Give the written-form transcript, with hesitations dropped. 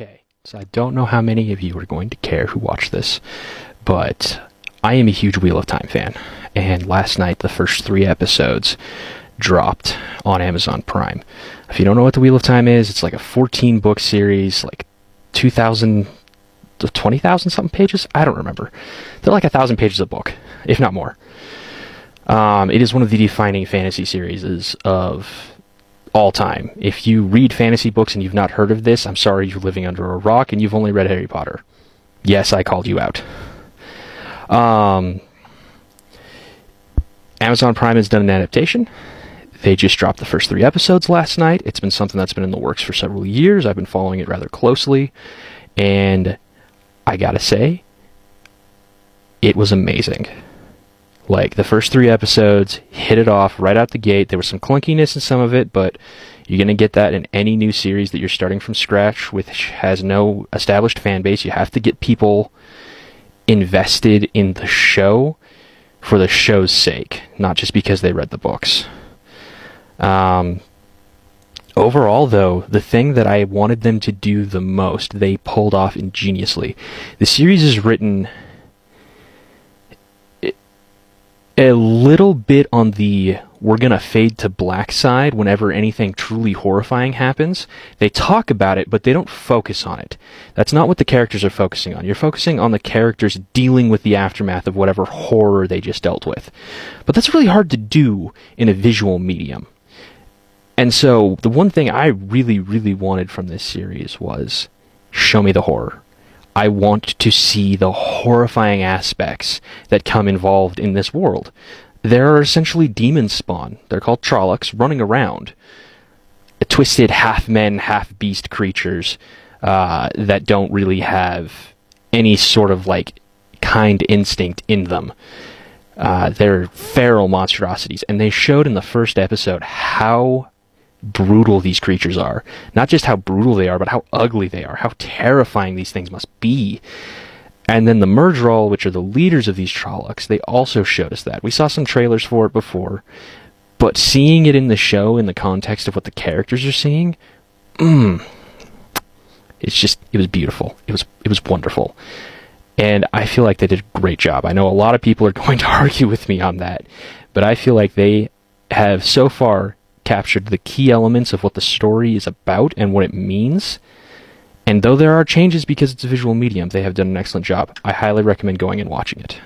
Okay, so I don't know how many of you are going to care who watch this, but I am a huge Wheel of Time fan, and last night the first 3 episodes dropped on Amazon Prime. If you don't know what the Wheel of Time is, it's like a 14-book series, like 2,000 to 20,000 something pages? I don't remember. They're like 1,000 pages a book, if not more. It is one of the defining fantasy series of all time. If you read fantasy books and you've not heard of this, I'm sorry, you're living under a rock and you've only read Harry Potter. Yes, I called you out. Amazon Prime has done an adaptation. They just dropped the first 3 episodes last night. It's been something that's been in the works for several years. I've been following it rather closely, and I gotta say, it was amazing. Like, the first 3 episodes hit it off right out the gate. There was some clunkiness in some of it, but you're going to get that in any new series that you're starting from scratch, which has no established fan base. You have to get people invested in the show for the show's sake, not just because they read the books. Overall, though, the thing that I wanted them to do the most, they pulled off ingeniously. The series is written a little bit on the we're gonna fade to black side whenever anything truly horrifying happens. They talk about it, but they don't focus on it. That's not what the characters are focusing on. You're focusing on the characters dealing with the aftermath of whatever horror they just dealt with. But that's really hard to do in a visual medium. And so the one thing I really, really wanted from this series was show me the horror. I want to see the horrifying aspects that come involved in this world. There are essentially demon spawn. They're called Trollocs, running around. Twisted half-men, half-beast creatures that don't really have any sort of, like, kind instinct in them. They're feral monstrosities, and they showed in the first episode how brutal these creatures are. Not just how brutal they are, but how ugly they are, how terrifying these things must be. And then the Myrddraal, which are the leaders of these Trollocs, they also showed us that. We saw some trailers for it before, but seeing it in the show in the context of what the characters are seeing, it was beautiful. It was wonderful. And I feel like they did a great job. I know a lot of people are going to argue with me on that, but I feel like they have so far captured the key elements of what the story is about and what it means. And though there are changes because it's a visual medium, they have done an excellent job. I highly recommend going and watching it.